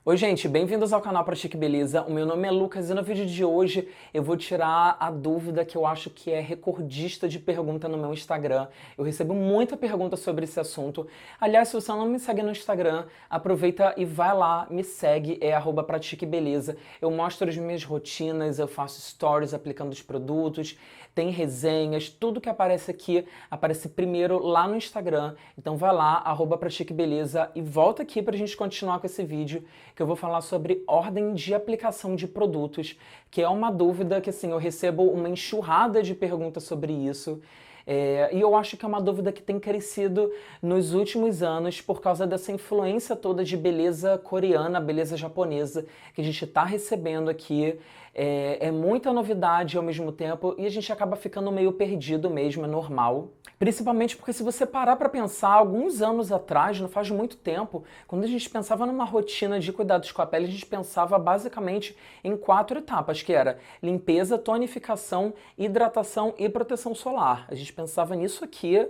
Oi gente, bem-vindos ao canal Pratique Beleza. O meu nome é Lucas e no vídeo de hoje eu vou tirar a dúvida que eu acho que é recordista de pergunta no meu Instagram. Eu recebo muita pergunta sobre esse assunto. Aliás, se você não me segue no Instagram, aproveita e vai lá, me segue, é @pratiquebeleza. Eu mostro as minhas rotinas, eu faço stories aplicando os produtos, tem resenhas, tudo que aparece aqui aparece primeiro lá no Instagram. Então vai lá, @pratiquebeleza e volta aqui pra gente continuar com esse vídeo, que eu vou falar sobre ordem de aplicação de produtos, que é uma dúvida que assim, eu recebo uma enxurrada de perguntas sobre isso. E eu acho que é uma dúvida que tem crescido nos últimos anos por causa dessa influência toda de beleza coreana, beleza japonesa, que a gente está recebendo aqui. É muita novidade ao mesmo tempo e a gente acaba ficando meio perdido mesmo, é normal. Principalmente porque se você parar para pensar, alguns anos atrás, não faz muito tempo, quando a gente pensava numa rotina de cuidados com a pele, a gente pensava basicamente em 4 etapas, que era limpeza, tonificação, hidratação e proteção solar. A gente pensava nisso aqui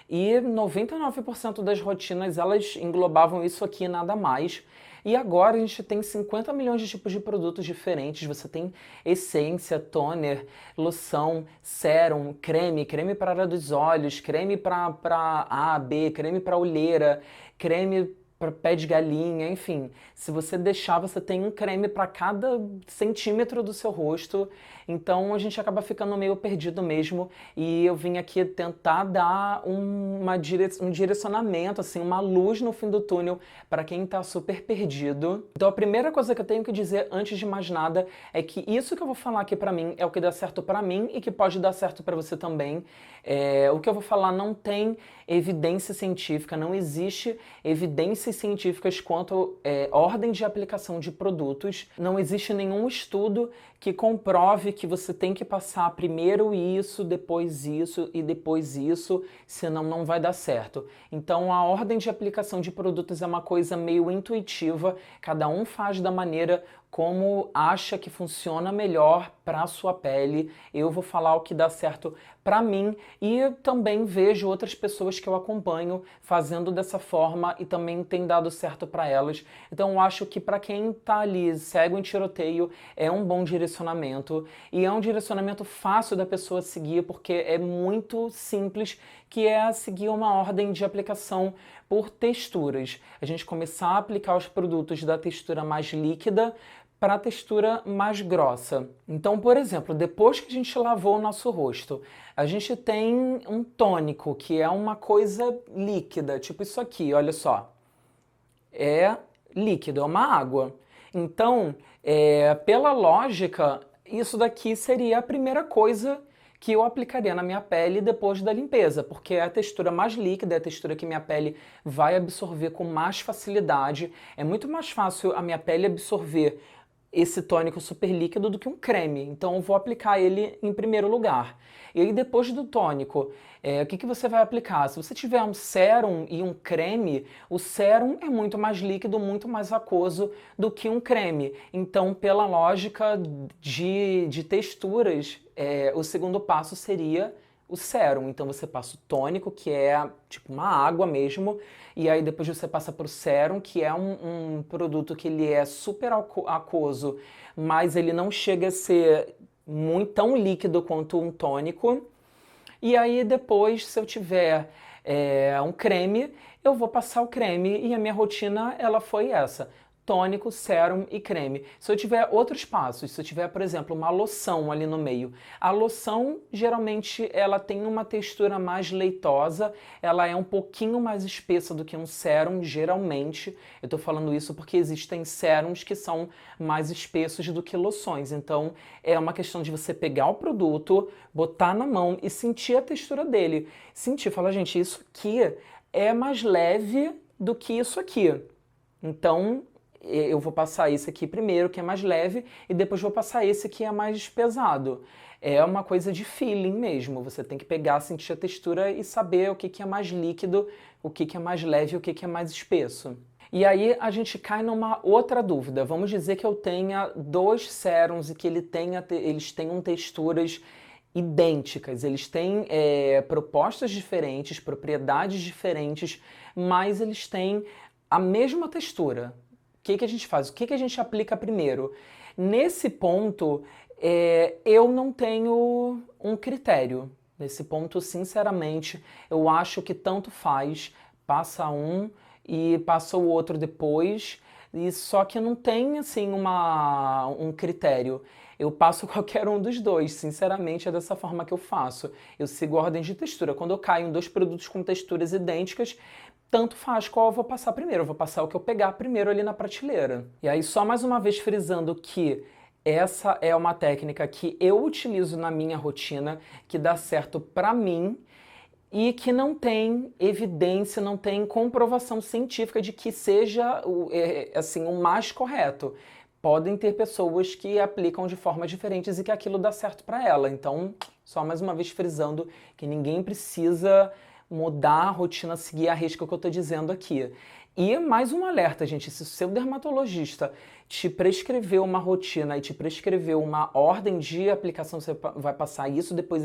e 99% das rotinas elas englobavam isso aqui e nada mais. E agora a gente tem 50 milhões de tipos de produtos diferentes. Você tem essência, toner, loção, sérum, creme para área dos olhos, creme para A, B, creme para olheira, creme para pé de galinha, enfim. Se você deixar, você tem um creme para cada centímetro do seu rosto. Então a gente acaba ficando meio perdido mesmo. E eu vim aqui tentar dar um direcionamento, assim, uma luz no fim do túnel para quem está super perdido. Então a primeira coisa que eu tenho que dizer antes de mais nada é que isso que eu vou falar aqui para mim é o que dá certo para mim e que pode dar certo para você também. O que eu vou falar não tem evidência científica, não existe evidências científicas quanto ordem de aplicação de produtos. Não existe nenhum estudo que comprove que você tem que passar primeiro isso, depois isso e depois isso, senão não vai dar certo. Então a ordem de aplicação de produtos é uma coisa meio intuitiva, cada um faz da maneira como acha que funciona melhor para a sua pele. Eu vou falar o que dá certo para mim e também vejo outras pessoas que eu acompanho fazendo dessa forma e também tem dado certo para elas. Então eu acho que para quem tá ali cego em tiroteio é um bom direcionamento e é um direcionamento fácil da pessoa seguir porque é muito simples, que é seguir uma ordem de aplicação por texturas. A gente começar a aplicar os produtos da textura mais líquida para a textura mais grossa. Então, por exemplo, depois que a gente lavou o nosso rosto, a gente tem um tônico, que é uma coisa líquida, tipo isso aqui, olha só. É líquido, é uma água. Então, pela lógica, isso daqui seria a primeira coisa que eu aplicaria na minha pele depois da limpeza, porque é a textura mais líquida, é a textura que minha pele vai absorver com mais facilidade. É muito mais fácil a minha pele absorver esse tônico super líquido do que um creme, então eu vou aplicar ele em primeiro lugar. E aí depois do tônico, o que você vai aplicar? Se você tiver um sérum e um creme, o sérum é muito mais líquido, muito mais aquoso do que um creme. Então, pela lógica de texturas, o segundo passo seria o sérum. Então você passa o tônico, que é tipo uma água mesmo, e aí depois você passa para o sérum, que é um produto que ele é super aquoso, mas ele não chega a ser muito tão líquido quanto um tônico. E aí depois, se eu tiver um creme, eu vou passar o creme e a minha rotina ela foi essa: tônico, sérum e creme. Se eu tiver outros passos, se eu tiver, por exemplo, uma loção ali no meio, a loção geralmente ela tem uma textura mais leitosa, ela é um pouquinho mais espessa do que um sérum, geralmente. Eu tô falando isso porque existem sérums que são mais espessos do que loções. Então é uma questão de você pegar o produto, botar na mão e sentir a textura dele. Sentir, falar, gente, isso aqui é mais leve do que isso aqui. Então eu vou passar esse aqui primeiro, que é mais leve, e depois vou passar esse que é mais pesado. É uma coisa de feeling mesmo. Você tem que pegar, sentir a textura e saber o que é mais líquido, o que é mais leve e o que é mais espesso. E aí a gente cai numa outra dúvida. Vamos dizer que eu tenha 2 sérums e que eles tenham texturas idênticas, eles têm propostas diferentes, propriedades diferentes, mas eles têm a mesma textura. que a gente faz? O que a gente aplica primeiro? Nesse ponto, eu não tenho um critério. Nesse ponto, sinceramente, eu acho que tanto faz, passa um e passa o outro depois, e só que não tem assim um critério. Eu passo qualquer um dos dois, sinceramente é dessa forma que eu faço. Eu sigo ordens de textura. Quando eu caio em dois produtos com texturas idênticas, tanto faz qual eu vou passar primeiro. Eu vou passar o que eu pegar primeiro ali na prateleira. E aí, só mais uma vez frisando que essa é uma técnica que eu utilizo na minha rotina, que dá certo pra mim e que não tem evidência, não tem comprovação científica de que seja assim, o mais correto. Podem ter pessoas que aplicam de formas diferentes e que aquilo dá certo para ela. Então, só mais uma vez frisando que ninguém precisa mudar a rotina, seguir a risca que eu estou dizendo aqui. E mais um alerta, gente, se o seu dermatologista te prescreveu uma rotina e te prescreveu uma ordem de aplicação, você vai passar isso, depois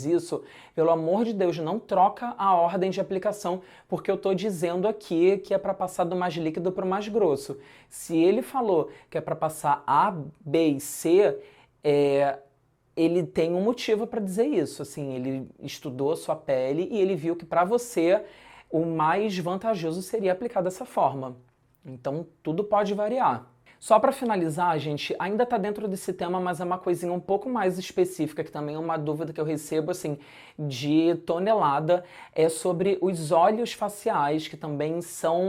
isso, pelo amor de Deus, não troca a ordem de aplicação, porque eu estou dizendo aqui que é para passar do mais líquido para o mais grosso. Se ele falou que é para passar A, B e C, ele tem um motivo para dizer isso. Assim, ele estudou a sua pele e ele viu que para você o mais vantajoso seria aplicar dessa forma. Então, tudo pode variar. Só para finalizar, gente, ainda está dentro desse tema, mas é uma coisinha um pouco mais específica, que também é uma dúvida que eu recebo, assim, de tonelada, é sobre os óleos faciais, que também são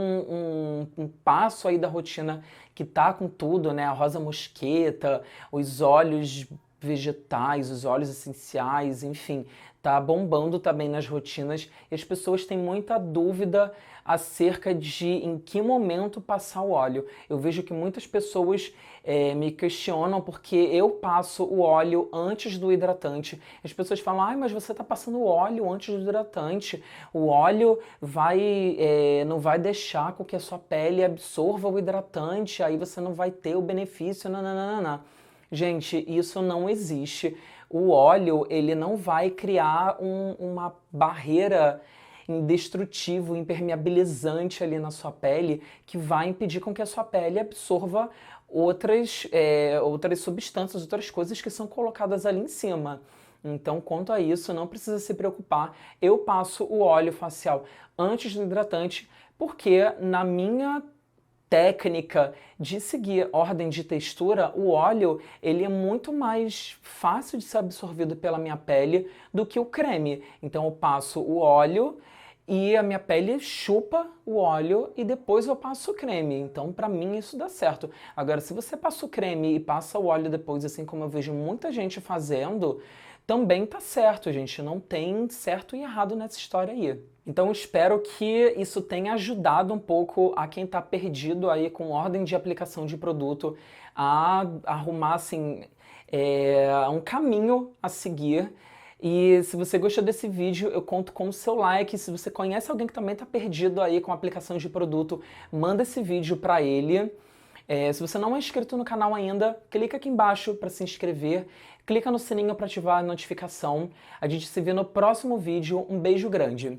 um passo aí da rotina que tá com tudo, né? A rosa mosqueta, os óleos vegetais, os óleos essenciais, enfim, tá bombando também nas rotinas e as pessoas têm muita dúvida acerca de em que momento passar o óleo. Eu vejo que muitas pessoas me questionam porque eu passo o óleo antes do hidratante. As pessoas falam, ai, mas você tá passando o óleo antes do hidratante. O óleo não vai deixar com que a sua pele absorva o hidratante, aí você não vai ter o benefício, nananana. Gente, isso não existe. O óleo, ele não vai criar uma barreira indestrutível, impermeabilizante ali na sua pele, que vai impedir com que a sua pele absorva outras substâncias, outras coisas que são colocadas ali em cima. Então, quanto a isso, não precisa se preocupar. Eu passo o óleo facial antes do hidratante, porque na minha técnica de seguir ordem de textura, o óleo ele é muito mais fácil de ser absorvido pela minha pele do que o creme. Então eu passo o óleo e a minha pele chupa o óleo e depois eu passo o creme. Então para mim isso dá certo. Agora se você passa o creme e passa o óleo depois, assim como eu vejo muita gente fazendo, também tá certo, gente. Não tem certo e errado nessa história aí. Então espero que isso tenha ajudado um pouco a quem tá perdido aí com ordem de aplicação de produto a arrumar, assim, um caminho a seguir. E se você gostou desse vídeo, eu conto com o seu like. Se você conhece alguém que também tá perdido aí com aplicação de produto, manda esse vídeo para ele. Se você não é inscrito no canal ainda, clica aqui embaixo para se inscrever, clica no sininho para ativar a notificação. A gente se vê no próximo vídeo. Um beijo grande!